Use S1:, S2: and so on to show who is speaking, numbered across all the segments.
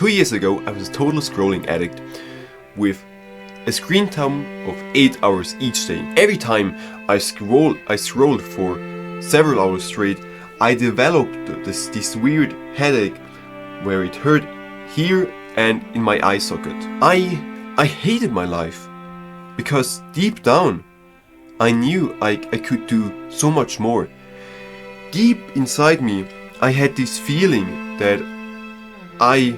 S1: 2 years ago, I was a total scrolling addict with a screen time of 8 hours each day. Every time I scrolled for several hours straight, I developed this weird headache where it hurt here and in my eye socket. I hated my life because deep down I knew I could do so much more. Deep inside me, I had this feeling that I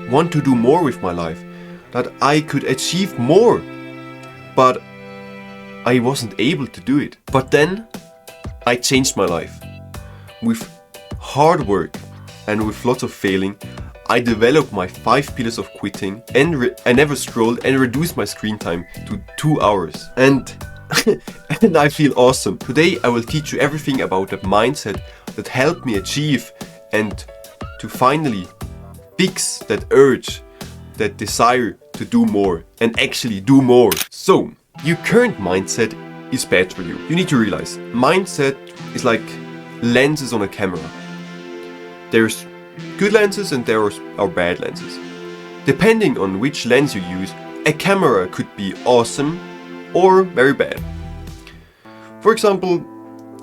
S1: want to do more with my life, that I could achieve more, but I wasn't able to do it. But then I changed my life. With hard work and with lots of failing, I developed my 5 pillars of quitting, and I never scrolled and reduced my screen time to 2 hours. And I feel awesome. Today I will teach you everything about the mindset that helped me achieve and to finally fix that urge, that desire to do more and actually do more. So, your current mindset is bad for you. You need to realize mindset is like lenses on a camera. There's good lenses and there are bad lenses. Depending on which lens you use, a camera could be awesome or very bad. For example,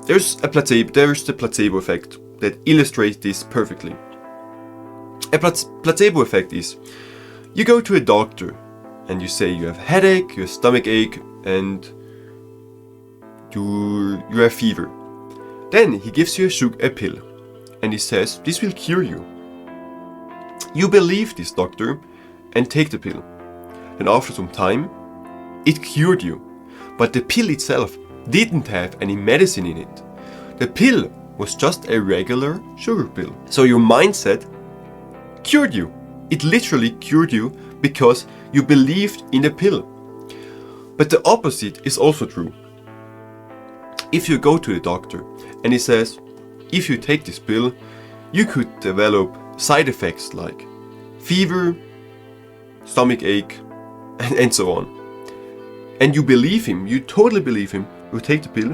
S1: there's the placebo effect that illustrates this perfectly. A placebo effect is, you go to a doctor and you say you have a headache, you have stomach ache, and you have fever. Then he gives you a pill and he says, this will cure you. You believe this doctor and take the pill. And after some time, it cured you. But the pill itself didn't have any medicine in it. The pill was just a regular sugar pill. So your mindset cured you. It literally cured you because you believed in the pill. But the opposite is also true. If you go to the doctor and he says, if you take this pill, you could develop side effects like fever, stomach ache, and so on. And you believe him, you totally believe him, you take the pill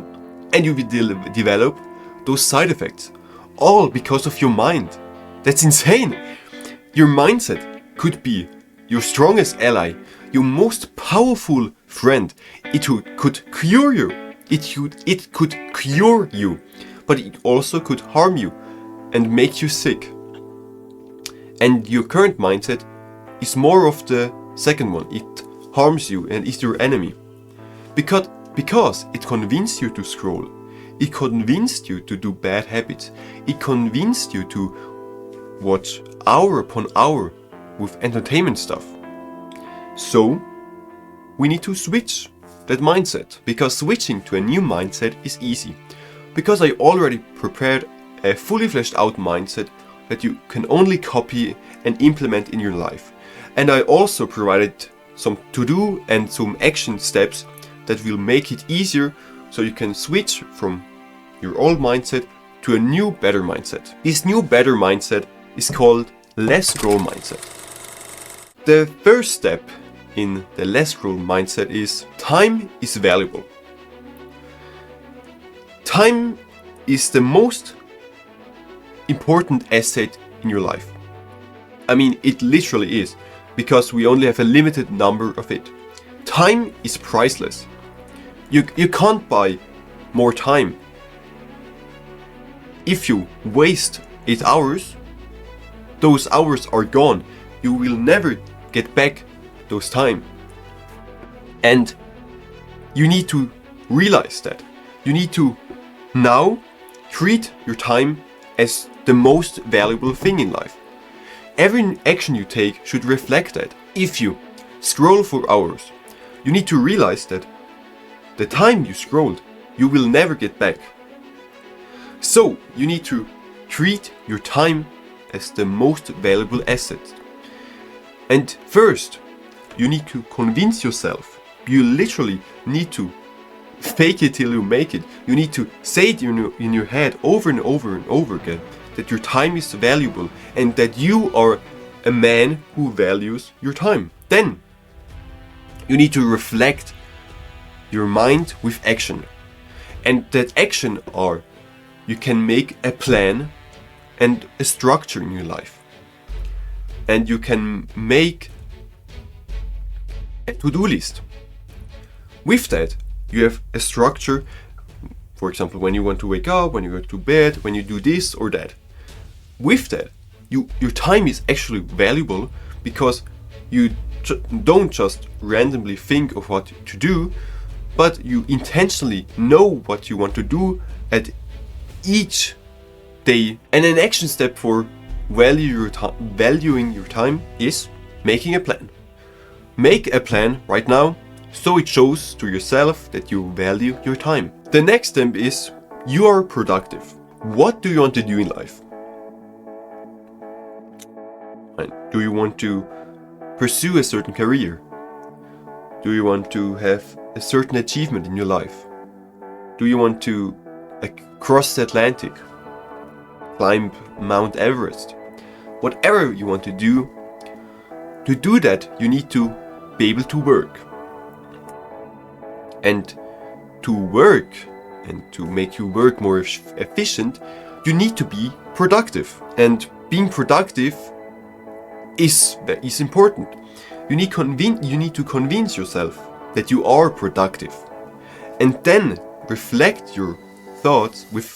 S1: and you will develop those side effects. All because of your mind. That's insane. Your mindset could be your strongest ally, your most powerful friend. It could cure you. It could cure you, but it also could harm you and make you sick. And your current mindset is more of the second one. It harms you and is your enemy. Because it convinced you to scroll. It convinced you to do bad habits. It convinced you to watch hour upon hour with entertainment stuff. So, we need to switch that mindset, because switching to a new mindset is easy. Because I already prepared a fully fleshed out mindset that you can only copy and implement in your life. And I also provided some to-do and some action steps that will make it easier so you can switch from your old mindset to a new, better mindset. This new, better mindset is called less scroll mindset. The first step in the less scroll mindset is time is valuable. Time is the most important asset in your life. I mean, it literally is, because we only have a limited number of it. Time is priceless. You can't buy more time. If you waste 8 hours, those hours are gone. You will never get back those time. And you need to realize that. You need to now treat your time as the most valuable thing in life. Every action you take should reflect that. If you scroll for hours, you need to realize that the time you scrolled, you will never get back. So you need to treat your time as the most valuable asset. And first, you need to convince yourself. You literally need to fake it till you make it. You need to say it in your head over and over and over again that your time is valuable and that you are a man who values your time. Then you need to reflect your mind with action. And that action are, you can make a plan and a structure in your life. and you can make a to-do list. With that, you have a structure. For example, when you want to wake up, when you go to bed, when you do this or that. With that, your time is actually valuable because you don't just randomly think of what to do, but you intentionally know what you want to do at each day. And an action step for valuing your time is making a plan. Make a plan right now so it shows to yourself that you value your time. The next step is you are productive. What do you want to do in life? Do you want to pursue a certain career? Do you want to have a certain achievement in your life? Do you want to cross the Atlantic? Climb Mount Everest? Whatever you want to do that you need to be able to work. And to work and to make your work more efficient, you need to be productive. And being productive is important. You need to convince yourself that you are productive, and then reflect your thoughts with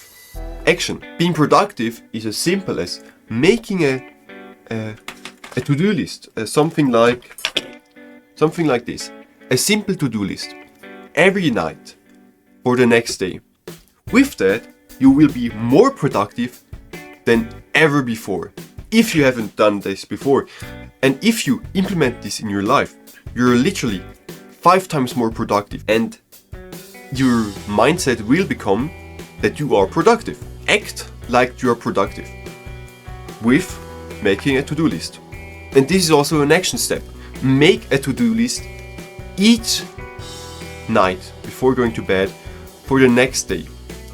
S1: action. Being productive is as simple as making a to-do list, something like this, a simple to-do list every night for the next day. With that, you will be more productive than ever before. If you haven't done this before, and if you implement this in your life, you're literally 5 times more productive, and your mindset will become that you are productive. Act like you are productive with making a to-do list. And this is also an action step. Make a to-do list each night before going to bed for the next day.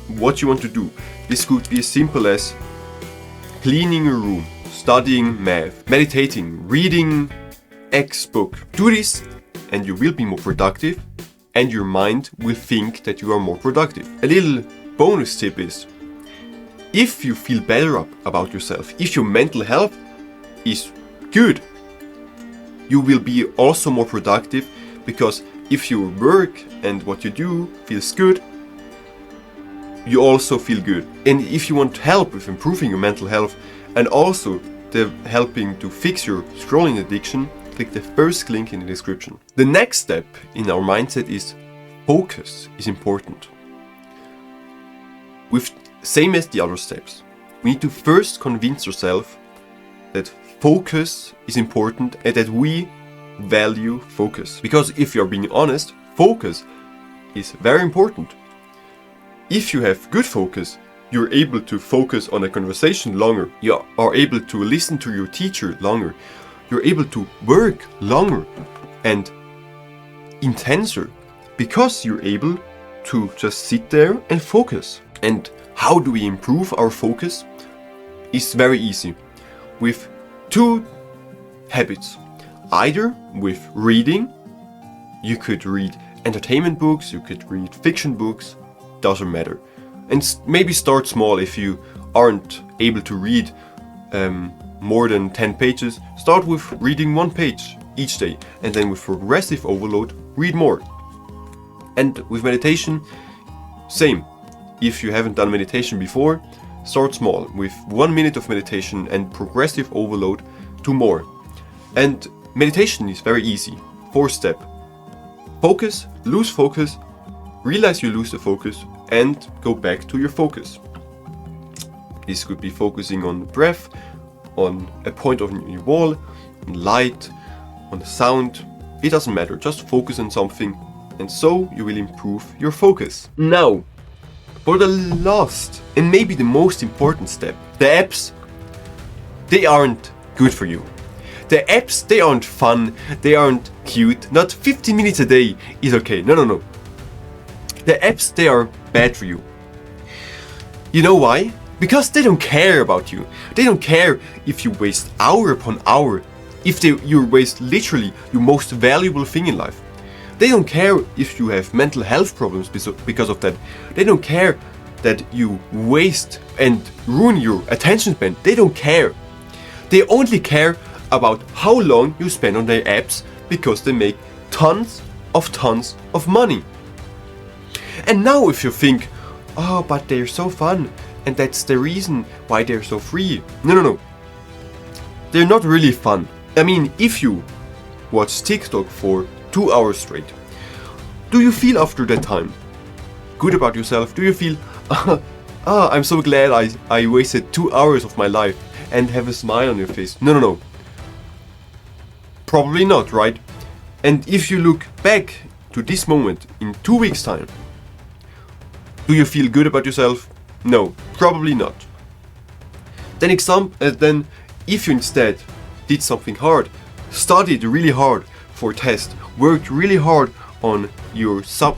S1: What you want to do. This could be as simple as cleaning your room, studying math, meditating, reading X book. Do this and you will be more productive, and your mind will think that you are more productive. A little bonus tip is, if you feel better about yourself, if your mental health is good, you will be also more productive, because if your work and what you do feels good, you also feel good. And if you want help with improving your mental health and also helping to fix your scrolling addiction, click the first link in the description. The next step in our mindset is focus is important. With same as the other steps, we need to first convince yourself that focus is important and that we value focus. Because if you're being honest, focus is very important. If you have good focus, you're able to focus on a conversation longer. You are able to listen to your teacher longer. You're able to work longer and intenser because you're able to just sit there and focus. And how do we improve our focus? It's very easy. With 2 habits. Either with reading, you could read entertainment books, you could read fiction books, doesn't matter. And maybe start small. If you aren't able to read more than 10 pages, start with reading 1 page each day, and then with progressive overload, read more. And with meditation, same. If you haven't done meditation before, start small with 1 minute of meditation and progressive overload to more. And meditation is very easy. 4 step. Focus, lose focus, realize you lose the focus, and go back to your focus. This could be focusing on the breath, on a point on your wall, on light, on the sound. It doesn't matter, just focus on something, and so you will improve your focus. Now, for the last and maybe the most important step, the apps, they aren't good for you. The apps, they aren't fun, they aren't cute. Not 15 minutes a day is okay. No. The apps, they are bad for you. You know why? Because they don't care about you. They don't care if you waste hour upon hour, if you waste literally your most valuable thing in life. They don't care if you have mental health problems because of that. They don't care that you waste and ruin your attention span. They don't care. They only care about how long you spend on their apps because they make tons of money. And now if you think, oh, but they're so fun and that's the reason why they're so free. No. They're not really fun. I mean, if you watch TikTok for 2 hours straight, do you feel after that time good about yourself? Do you feel, I'm so glad I wasted 2 hours of my life and have a smile on your face? No. Probably not, right? And if you look back to this moment in 2 weeks' time, do you feel good about yourself? No, probably not. Then if you instead did something hard, studied really hard for a test, worked really hard on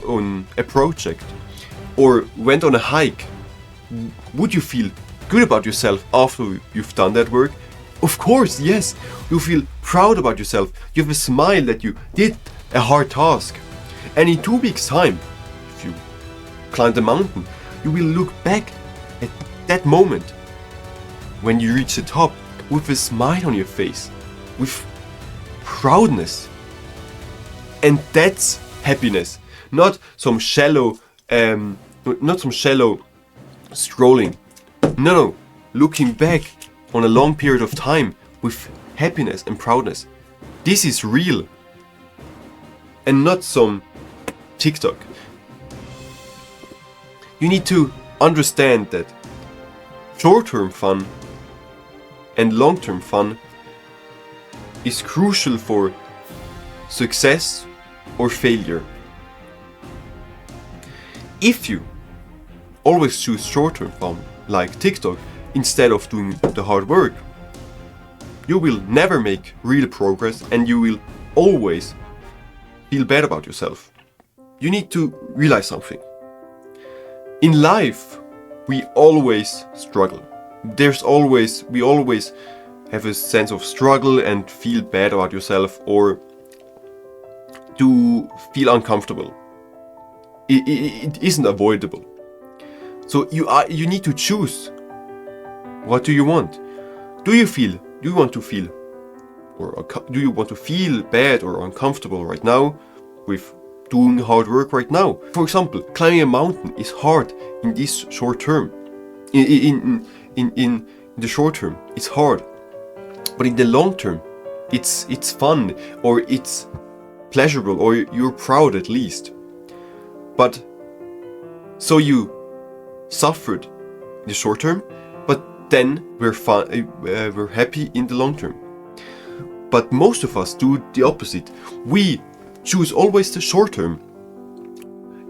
S1: on a project, or went on a hike, would you feel good about yourself after you've done that work? Of course, yes. You feel proud about yourself. You have a smile that you did a hard task. And in 2 weeks' time, if you climb the mountain, you will look back at that moment when you reach the top with a smile on your face, with proudness. And that's happiness, not some shallow scrolling. No, looking back on a long period of time with happiness and proudness. This is real, and not some TikTok. You need to understand that short-term fun and long-term fun is crucial for success or failure. If you always choose short-term fun, like TikTok, instead of doing the hard work, you will never make real progress and you will always feel bad about yourself. You need to realize something. In life, we always struggle. We always have a sense of struggle and feel bad about yourself or to feel uncomfortable. It isn't avoidable. So you need to choose. What do you want? Do you want to feel bad or uncomfortable right now with doing hard work right now? For example, climbing a mountain is hard in this short term. In the short term, it's hard. But in the long term, it's fun, or it's pleasurable, or you're proud at least. But so you suffered in the short term, but then we're happy in the long term. But most of us do the opposite. We choose always the short term.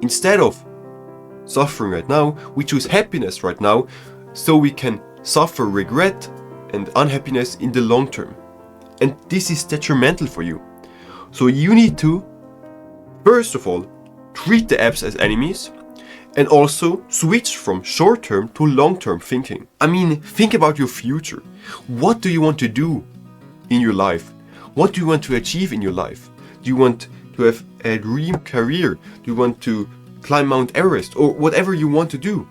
S1: Instead of suffering right now, we choose happiness right now, so we can suffer regret and unhappiness in the long term. And this is detrimental for you. So you need to, first of all, treat the apps as enemies, and also switch from short-term to long-term thinking. I mean, think about your future. What do you want to do in your life? What do you want to achieve in your life? Do you want to have a dream career? Do you want to climb Mount Everest, or whatever you want to do?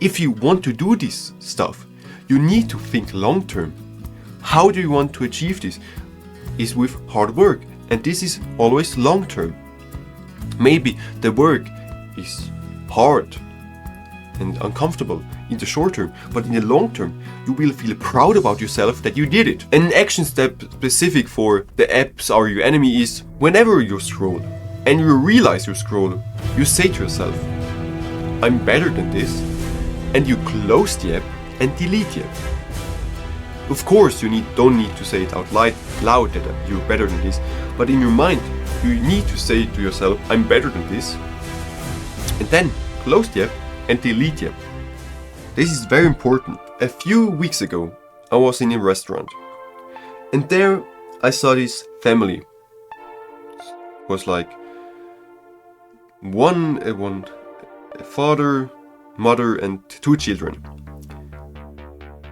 S1: If you want to do this stuff, you need to think long-term. How do you want to achieve this? Is with hard work, and this is always long-term. Maybe the work is hard and uncomfortable in the short term, but in the long term, you will feel proud about yourself that you did it. An action step specific for the apps are your enemy is whenever you scroll and you realize you scroll, you say to yourself, I'm better than this, and you close the app and delete the app. Of course, you don't need to say it out loud that you're better than this, but in your mind, you need to say to yourself, I'm better than this, and then close the app and delete the app. This is very important. A few weeks ago, I was in a restaurant, and there I saw this family. It was like one father, mother, and 2 children.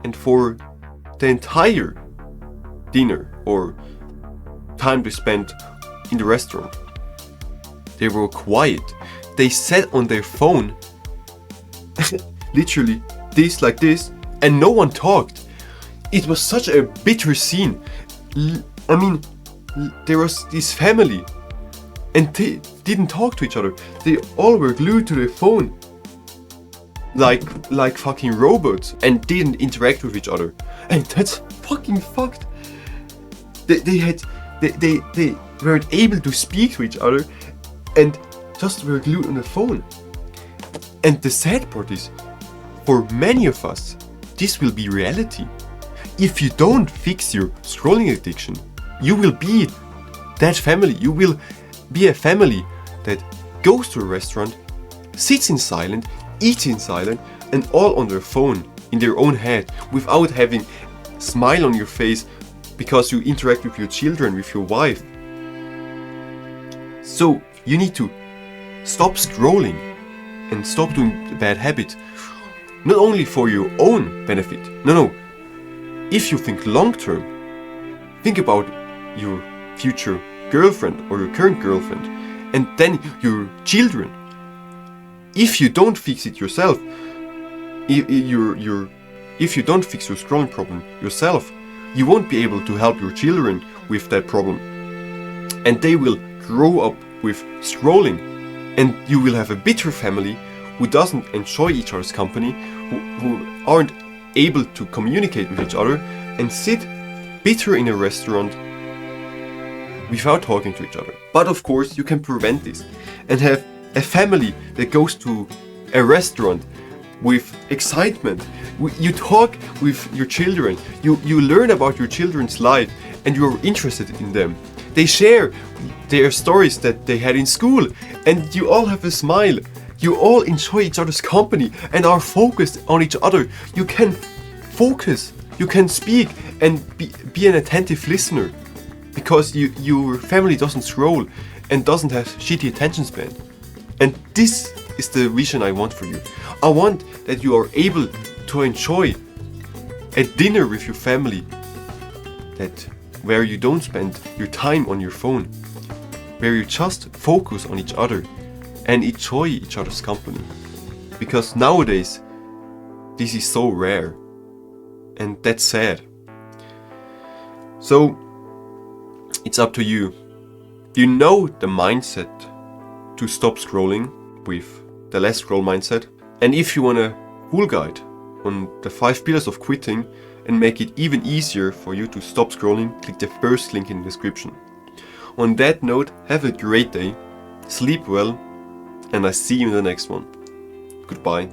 S1: And for the entire dinner or time they spent in the restaurant, they were quiet. They sat on their phone, literally this like this, and no one talked. It was such a bitter scene. I mean, there was this family, and they didn't talk to each other. They all were glued to their phone, like fucking robots, and didn't interact with each other. And that's fucking fucked. They weren't able to speak to each other, and just were glued on the phone. And the sad part is, for many of us, this will be reality. If you don't fix your scrolling addiction, you will be that family. You will be a family that goes to a restaurant, sits in silence, eats in silence, and all on their phone, in their own head, without having a smile on your face because you interact with your children, with your wife. So you need to stop scrolling and stop doing bad habits, not only for your own benefit. No. If you think long term, think about your future girlfriend or your current girlfriend, and then your children. If you don't fix it yourself, if you don't fix your scrolling problem yourself, you won't be able to help your children with that problem, and they will grow up with scrolling, and you will have a bitter family who doesn't enjoy each other's company, who aren't able to communicate with each other, and sit bitter in a restaurant without talking to each other. But of course you can prevent this and have a family that goes to a restaurant with excitement. You talk with your children, you learn about your children's life, and you're interested in them. They share their stories that they had in school, and you all have a smile. You all enjoy each other's company and are focused on each other. You can focus, you can speak, and be an attentive listener, because your family doesn't scroll and doesn't have shitty attention span. And this is the vision I want for you. I want that you are able to enjoy a dinner with your family where you don't spend your time on your phone, where you just focus on each other and enjoy each other's company. Because nowadays, this is so rare, and that's sad. So, it's up to you. You know the mindset to stop scrolling with the less scroll mindset. And if you want a full guide on the 5 pillars of quitting and make it even easier for you to stop scrolling, click the first link in the description. On that note, have a great day, sleep well, and I see you in the next one. Goodbye.